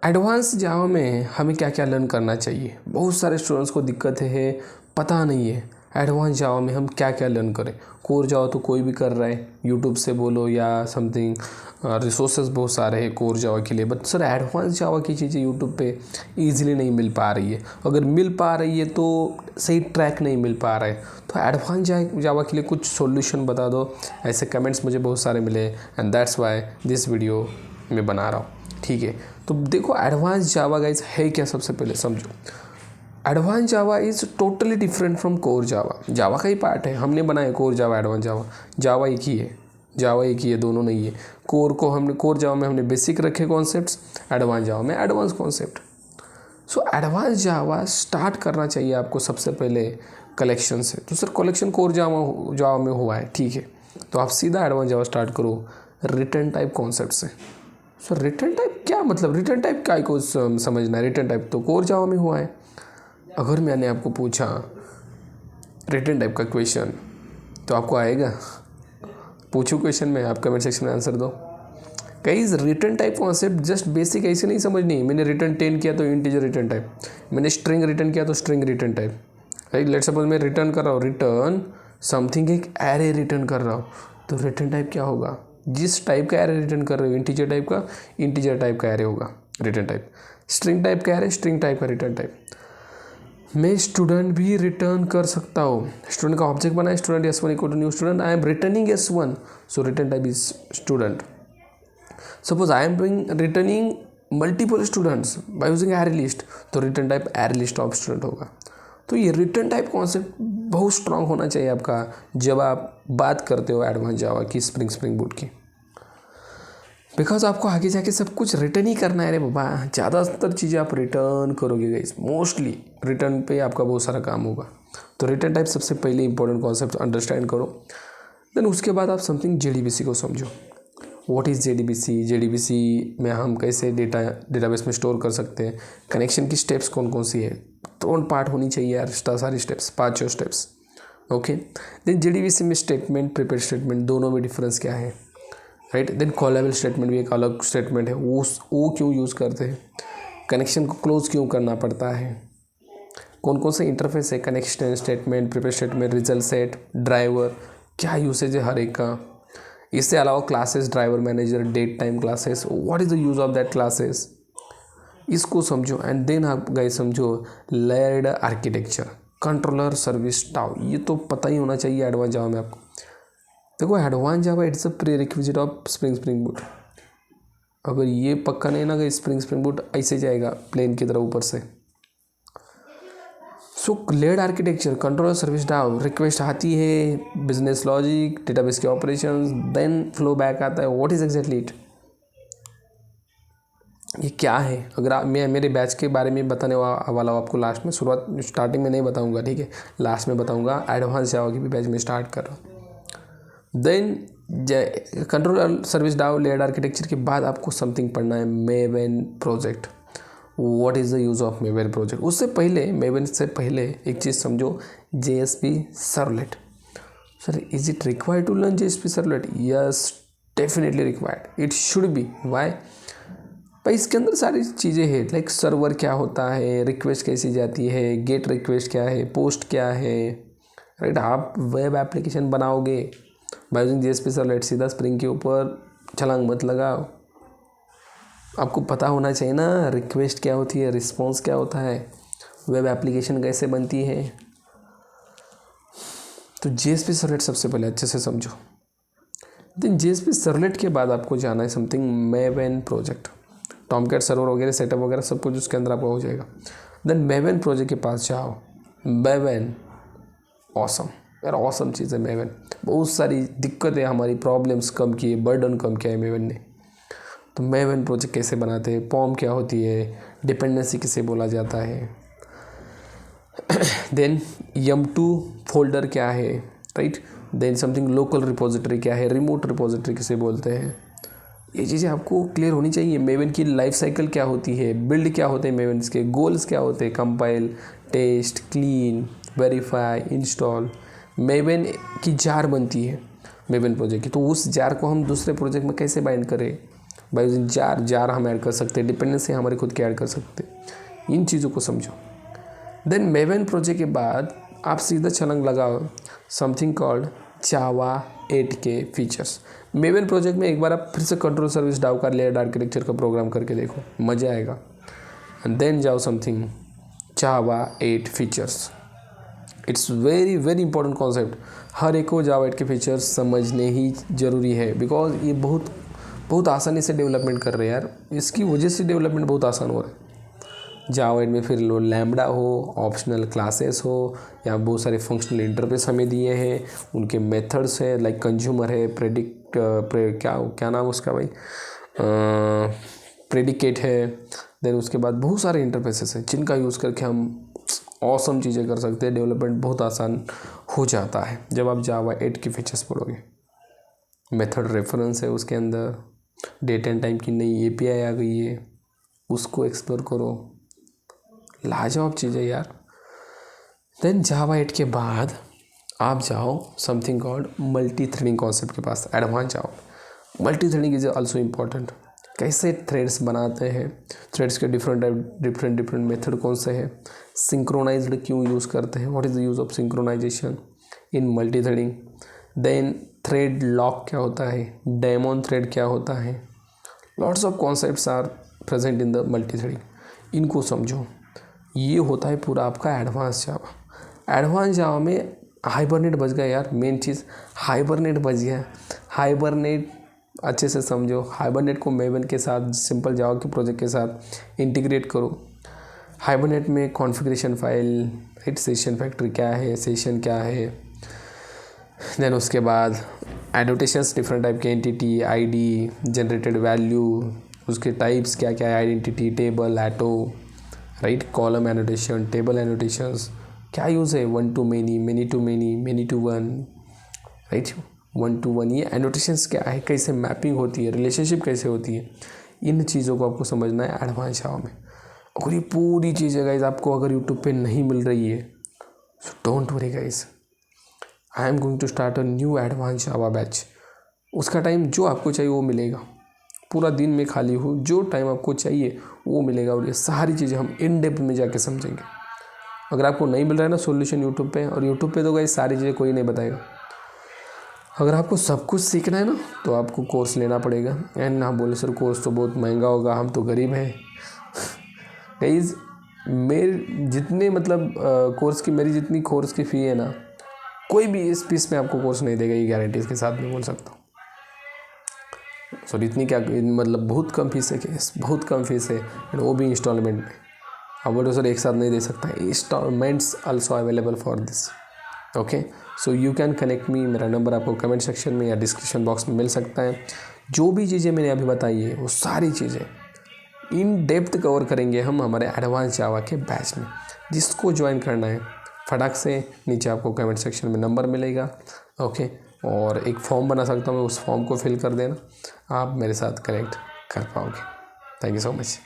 Advance जावा में हमें क्या क्या लर्न करना चाहिए। बहुत सारे स्टूडेंट्स को दिक्कत है, पता नहीं है एडवांस जावा में हम क्या क्या लर्न करें। कोर जावा तो कोई भी कर रहा है, यूट्यूब से बोलो या समथिंग, रिसोर्सेज बहुत सारे हैं कोर जावा के लिए, बट सर एडवांस जावा की चीज़ें यूट्यूब पे इजीली नहीं मिल पा रही है। अगर मिल पा रही है तो सही ट्रैक नहीं मिल पा रहा है। तो एडवांस जावा के लिए कुछ सॉल्यूशन बता दो। ऐसे कमेंट्स मुझे बहुत सारे मिले and that's why this video मैं बना रहा हूँ। ठीक है, तो देखो एडवांस जावा गाइस है क्या, सबसे पहले समझो। Advance Java is totally different from core Java. Java का ही पार्ट है, हमने बनाया कोर जावा एडवांस जावा, जावा एक ही है, जावा एक ही है, दोनों नहीं है। कोर जावा में हमने बेसिक रखे कॉन्सेप्ट्स, एडवांस जावा में एडवांस कॉन्सेप्ट। सो एडवांस जावा स्टार्ट करना चाहिए आपको सबसे पहले कलेक्शन से। तो सर कलेक्शन कोर जावा में हुआ है, ठीक है, तो आप सीधा एडवांस जावा स्टार्ट करो रिटर्न टाइप कॉन्सेप्ट से। सर रिटर्न टाइप क्या मतलब, रिटर्न टाइप क्या को समझना है, रिटर्न टाइप तो कोर जावा में हुआ है। अगर मैंने आपको पूछा रिटर्न टाइप का क्वेश्चन तो आपको आएगा? पूछो क्वेश्चन में, आप कमेंट सेक्शन में आंसर दो। कई return type concept just basic ऐसे नहीं समझनी। मैंने रिटर्न 10 किया तो इंटीजर रिटर्न टाइप, मैंने स्ट्रिंग रिटर्न किया तो string return type, right. Let's suppose मैं रिटर्न कर रहा हूँ, रिटर्न समथिंग, एक एरे रिटर्न कर रहा हूँ, तो रिटर्न टाइप क्या होगा? जिस टाइप का एरे रिटर्न कर रहे हो, इंटीजर टाइप का, इंटीजर टाइप का एरे होगा रिटर्न टाइप। स्ट्रिंग टाइप का एरे, स्ट्रिंग टाइप का रिटर्न टाइप। मैं स्टूडेंट भी रिटर्न कर सकता हूँ। स्टूडेंट का ऑब्जेक्ट बनाए, student S1 equal to new student, I am returning S1, so return type is student. Suppose I am returning multiple students by using array list, तो return type array list of student होगा। तो ये return type concept बहुत strong होना चाहिए आपका जब आप बात करते हो एडवांस जावा की, स्प्रिंग बूट की। बिकॉज आपको आगे जाके सब कुछ रिटर्न ही करना है रे बाबा। ज़्यादातर चीज़ें आप रिटर्न करोगे गाइस, मोस्टली रिटर्न पे आपका बहुत सारा काम होगा। तो रिटर्न टाइप सबसे पहले इंपॉर्टेंट कॉन्सेप्ट अंडरस्टैंड करो। देन उसके बाद आप समथिंग JDBC को समझो। व्हाट इज़ JDBC में हम कैसे डेटाबेस में स्टोर कर सकते हैं, कनेक्शन की स्टेप्स कौन कौन सी है। तो पार्ट होनी चाहिए यार, सारी steps, 5 steps, okay. Then JDBC में स्टेटमेंट, प्रिपेयर स्टेटमेंट, दोनों में डिफरेंस क्या है, राइट। देन कॉलेबल स्टेटमेंट भी एक अलग स्टेटमेंट है, वो क्यों यूज़ करते हैं, कनेक्शन को क्लोज क्यों करना पड़ता है, कौन कौन से इंटरफेस है, connection statement, prepare statement, result set, driver, क्या यूसेज है हर एक का। इससे अलावा classes, driver manager, date time classes, what is the use of that classes, इसको समझो। एंड देन आप गए समझो layered architecture, controller, service DAO, ये तो पता ही होना चाहिए एडवांस जावा में आपको। देखो advance Java it's a pre requisite of spring boot. अगर ये पक्का नहीं ना कि स्प्रिंग बूट ऐसे जाएगा प्लेन की तरह ऊपर से। सो लेयर्ड आर्किटेक्चर, कंट्रोलर, सर्विस डाउ, रिक्वेस्ट आती है, बिजनेस लॉजिक, डेटाबेस के ऑपरेशंस, देन फ्लो बैक आता है। व्हाट इज एग्जैक्टली इट, ये क्या है। अगर आप, मैं मेरे बैच के बारे में बताने वाला हूँ आपको लास्ट में, स्टार्टिंग में नहीं बताऊँगा, ठीक है, लास्ट में बताऊँगा। एडवांस जावा की भी बैच में स्टार्ट कर रहा हूँ। Then controller, service DAO, layered architecture के बाद आपको समथिंग पढ़ना है, Maven project. What is the use of Maven project. उससे पहले, मेवेन से पहले एक चीज़ समझो, JSP servlet. Sir is it required to learn JSP servlet? Yes, definitely required, it should be. Why? भाई इसके अंदर सारी चीज़ें हैं, लाइक सर्वर क्या होता है, रिक्वेस्ट कैसी जाती है, गेट रिक्वेस्ट क्या है, पोस्ट क्या है, राइट। आप वेब एप्लीकेशन बनाओगे बाय यूजिंग JSP सर्वलेट, सीधा स्प्रिंग के ऊपर छलांग मत लगाओ। आपको पता होना चाहिए ना रिक्वेस्ट क्या होती है, रिस्पॉन्स क्या होता है, वेब एप्लीकेशन कैसे बनती है। तो JSP सर्वलेट सबसे पहले अच्छे से समझो। देन JSP सर्वलेट के बाद आपको जाना है something Maven project. Tomcat server वगैरह सेटअप वगैरह सब कुछ उसके अंदर आपका हो जाएगा। देन मेवेन प्रोजेक्ट के पास जाओ। मेवेन ऑसम यार, ऑसम चीज़ है मेवेन। बहुत सारी दिक्कतें, हमारी प्रॉब्लम्स कम की है, बर्डन कम किया है मेवेन ने। तो मेवेन प्रोजेक्ट कैसे बनाते हैं, पॉम क्या होती है, डिपेंडेंसी किसे बोला जाता है, देन yum2 फोल्डर क्या है, right. Then something local repository क्या है, रिमोट रिपोजिटरी किसे बोलते हैं, ये चीज़ें आपको क्लियर होनी चाहिए। मेवेन की लाइफ साइकिल क्या होती है, बिल्ड क्या होते हैं मेवेन के, गोल्स क्या होते हैं, compile, test, clean, verify, install. Maven की जार बनती है मेवेन प्रोजेक्ट की, तो उस जार को हम दूसरे प्रोजेक्ट में कैसे बाइंड करें, बाय जार हम ऐड कर सकते हैं, डिपेंडेंसी हमारी खुद की ऐड कर सकते हैं। इन चीज़ों को समझो। देन मेवन प्रोजेक्ट के बाद आप सीधा छलांग लगाओ समथिंग कॉल्ड जावा 8 के फीचर्स। मेवन प्रोजेक्ट में एक बार आप फिर से कंट्रोल सर्विस डाउ कर लेयर आर्किटेक्चर का प्रोग्राम करके देखो, मज़ा आएगा। एंड देन जाओ something Java 8 features. It's very very important concept. हर एक को जावा 8 के फीचर्स समझने ही ज़रूरी है, बिकॉज ये बहुत आसानी से डेवलपमेंट कर रहे हैं यार, इसकी वजह से डेवलपमेंट बहुत आसान हो रहा है। जावा 8 में फिर लो लैम्बडा हो, ऑप्शनल क्लासेस हो, या बहुत सारे फंक्शनल इंटरफेस हमें दिए हैं, उनके मेथड्स है लाइक कंज्यूमर है, क्या नाम उसका भाई, प्रेडिकेट है। देन उसके बाद बहुत सारे इंटरफेसेस हैं जिनका यूज़ करके हम ऑसम चीज़ें कर सकते हैं। डेवलपमेंट बहुत आसान हो जाता है जब आप जावा 8 के फीचर्स पढ़ोगे। मेथड रेफरेंस है उसके अंदर, डेट एंड टाइम की नई एपीआई आ गई है, उसको एक्सप्लोर करो, लाजवाब चीज़ें यार। देन जावा 8 के बाद आप जाओ something called multi threading concept के पास, एडवांस जाओ। Multi threading is also important. कैसे थ्रेड्स बनाते हैं, थ्रेड्स के डिफरेंट मेथड कौन से हैं, सिंक्रोनाइज्ड क्यों यूज़ करते हैं, what is the use of synchronization in multi threading. Then thread lock क्या होता है, डेमोन थ्रेड क्या होता है, lots of concepts are present in the multi threading, इनको समझो। ये होता है पूरा आपका एडवांस जावा। एडवांस जावा में हाइबरनेट बच गया यार, मेन चीज़ हाइबरनेट बच गया। हाइबरनेट अच्छे से समझो। हाइबरनेट को मेवन के साथ, सिंपल जावा के प्रोजेक्ट के साथ इंटीग्रेट करो। हाइबरनेट में configuration file, right, session factory क्या है, सेशन क्या है, देन उसके बाद एनोटेशंस, डिफरेंट टाइप के एंटिटी, आईडी, जनरेटेड वैल्यू, उसके टाइप्स क्या क्या है, identity, table, auto, right, column annotation, table annotations, क्या यूज़ है, one to many, many to many, many to one, right, one to one, ये एनोटेशंस क्या है, कैसे मैपिंग होती है, रिलेशनशिप कैसे होती है, इन चीज़ों को आपको समझना है एडवांस जावा में। और ये पूरी चीज़ें गाइस आपको अगर यूट्यूब पे नहीं मिल रही है, so don't worry guys, I am going to start a new advance Java batch. उसका टाइम जो आपको चाहिए वो मिलेगा, पूरा दिन में खाली हो, जो टाइम आपको चाहिए वो मिलेगा, और ये सारी चीज़ें हम इन डेप्थ में जाके समझेंगे। अगर आपको नहीं मिल रहा है ना सोल्यूशन यूट्यूब पे, और यूट्यूब पे तो गाइस सारी चीज़ें कोई नहीं बताएगा। अगर आपको सब कुछ सीखना है ना तो आपको कोर्स लेना पड़ेगा। एंड ना बोले सर कोर्स तो बहुत महंगा होगा, हम तो गरीब हैं। गाइस मेरे जितने मतलब कोर्स की, मेरी जितनी कोर्स की फ़ी है ना, कोई भी इस फीस में आपको कोर्स नहीं देगा, ये गारंटी के साथ मैं बोल सकता हूँ। सॉरी, इतनी क्या, मतलब बहुत कम फीस है, बहुत कम फीस है, एंड वो भी इंस्टॉलमेंट में। अब बोलो सर एक साथ नहीं दे सकता, instalments also available for this. Okay, so you can connect me, मेरा नंबर आपको कमेंट सेक्शन में या डिस्क्रिप्शन बॉक्स में मिल सकता है। जो भी चीज़ें मैंने अभी बताई है वो सारी चीज़ें इन डेप्थ कवर करेंगे हम हमारे एडवांस जावा के बैच में। जिसको ज्वाइन करना है फटाक से नीचे आपको कमेंट सेक्शन में नंबर मिलेगा। ओके, और एक फॉर्म बना सकता हूँ मैं, उस फॉर्म को फिल कर देना, आप मेरे साथ कनेक्ट कर पाओगे। Thank you so much.